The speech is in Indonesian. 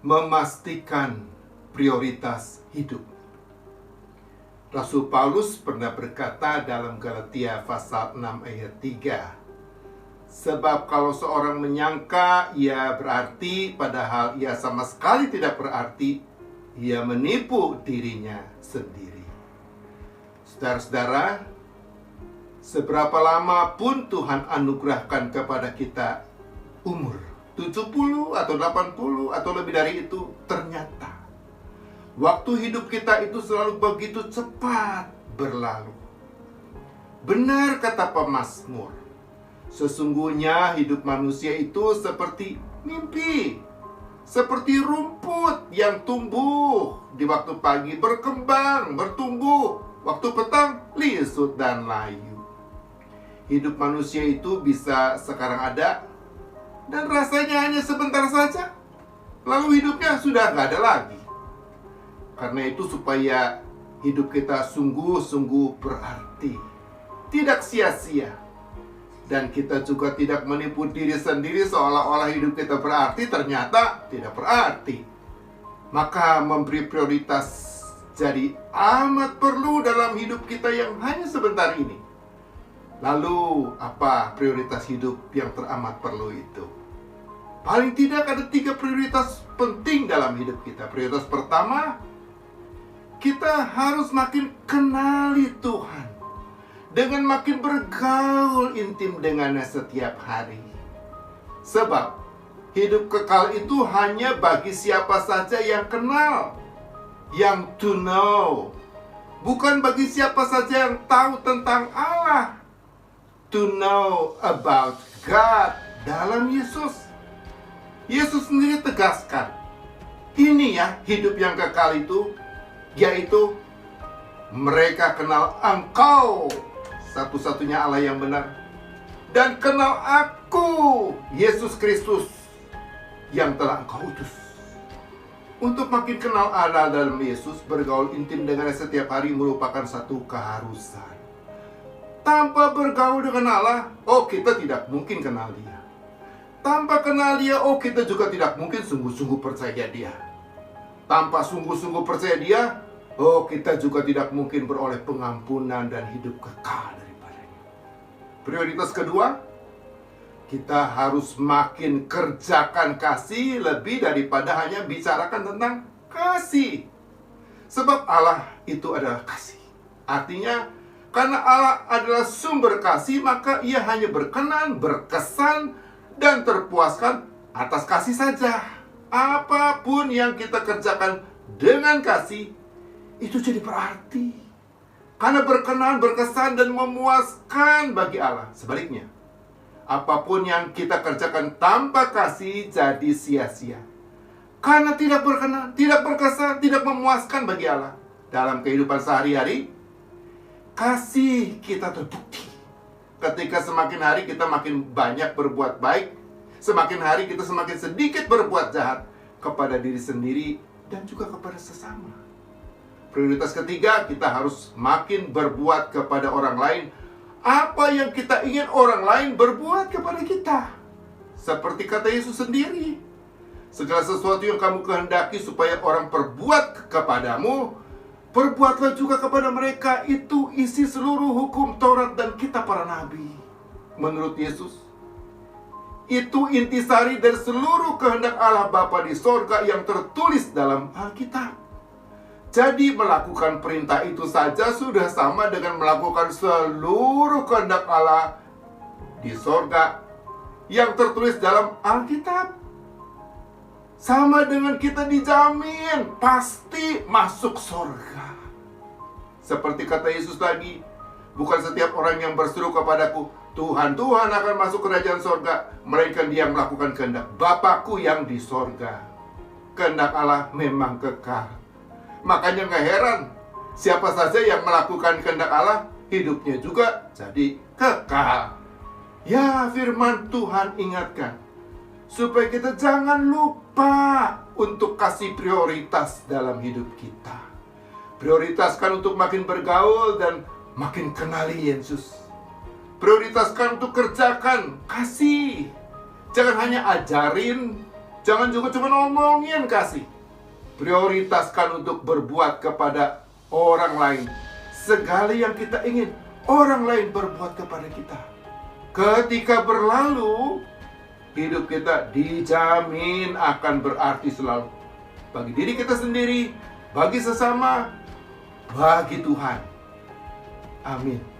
memastikan prioritas hidup. Rasul Paulus pernah berkata dalam Galatia pasal 6 ayat 3, sebab kalau seorang menyangka ia berarti padahal ia sama sekali tidak berarti, ia menipu dirinya sendiri. Saudara-saudara, seberapa lama pun Tuhan anugerahkan kepada kita umur 70 atau 80 atau lebih dari itu, ternyata waktu hidup kita itu selalu begitu cepat berlalu. Benar kata pemazmur, sesungguhnya hidup manusia itu seperti mimpi, seperti rumput yang tumbuh di waktu pagi, berkembang, bertumbuh, waktu petang lisut dan layu. Hidup manusia itu bisa sekarang ada dan rasanya hanya sebentar saja, lalu hidupnya sudah nggak ada lagi. Karena itu supaya hidup kita sungguh-sungguh berarti, tidak sia-sia, dan kita juga tidak menipu diri sendiri seolah-olah hidup kita berarti, ternyata tidak berarti. Maka memberi prioritas jadi amat perlu dalam hidup kita yang hanya sebentar ini. Lalu apa prioritas hidup yang teramat perlu itu? Paling tidak ada 3 prioritas penting dalam hidup kita. Prioritas pertama, kita harus makin kenali Tuhan dengan makin bergaul intim dengannya setiap hari. Sebab hidup kekal itu hanya bagi siapa saja yang kenal, yang to know. Bukan bagi siapa saja yang tahu tentang Allah. To know about God dalam Yesus. Yesus sendiri tegaskan, ini ya hidup yang kekal itu, yaitu mereka kenal Engkau, satu-satunya Allah yang benar, dan kenal Aku, Yesus Kristus, yang telah Engkau utus. Untuk makin kenal Allah dalam Yesus, bergaul intim dengannya setiap hari merupakan satu keharusan. Tanpa bergaul dengan Allah, kita tidak mungkin kenal Dia. Tanpa kenal Dia, kita juga tidak mungkin sungguh-sungguh percaya Dia. Tanpa sungguh-sungguh percaya Dia, kita juga tidak mungkin beroleh pengampunan dan hidup kekal daripadanya. Prioritas kedua, kita harus makin kerjakan kasih lebih daripada hanya bicarakan tentang kasih. Sebab Allah itu adalah kasih. Artinya, karena Allah adalah sumber kasih, maka Ia hanya berkenan, berkesan, dan terpuaskan atas kasih saja. Apapun yang kita kerjakan dengan kasih, itu jadi berarti. Karena berkenan, berkesan, dan memuaskan bagi Allah. Sebaliknya, apapun yang kita kerjakan tanpa kasih jadi sia-sia. Karena tidak berkenan, tidak berkesan, tidak memuaskan bagi Allah. Dalam kehidupan sehari-hari, kasih kita terbukti. Ketika semakin hari kita makin banyak berbuat baik, semakin hari kita semakin sedikit berbuat jahat kepada diri sendiri dan juga kepada sesama. Prioritas ketiga, kita harus makin berbuat kepada orang lain apa yang kita ingin orang lain berbuat kepada kita. Seperti kata Yesus sendiri, segala sesuatu yang kamu kehendaki supaya orang perbuat kepadamu, perbuatlah juga kepada mereka. Itu isi seluruh hukum Taurat dan kitab para nabi. Menurut Yesus, itu intisari dari seluruh kehendak Allah Bapa di sorga yang tertulis dalam Alkitab. Jadi melakukan perintah itu saja sudah sama dengan melakukan seluruh kehendak Allah di sorga yang tertulis dalam Alkitab. Sama dengan kita dijamin pasti masuk sorga. Seperti kata Yesus lagi, bukan setiap orang yang berseru kepadaku, Tuhan, Tuhan akan masuk kerajaan sorga, melainkan dia yang melakukan kehendak Bapakku yang di sorga. Kehendak Allah memang kekal. Makanya gak heran, siapa saja yang melakukan kehendak Allah, hidupnya juga jadi kekal. Ya, firman Tuhan ingatkan, supaya kita jangan lupa untuk kasih prioritas dalam hidup kita. Prioritaskan untuk makin bergaul dan makin kenali Yesus. Prioritaskan untuk kerjakan kasih. Jangan hanya ajarin, Jangan juga cuma ngomongin kasih. Prioritaskan untuk berbuat kepada orang lain. Segala yang kita ingin, orang lain berbuat kepada kita. Ketika berlalu, hidup kita dijamin akan berarti selalu. Bagi diri kita sendiri, bagi sesama, bagi Tuhan. Amin.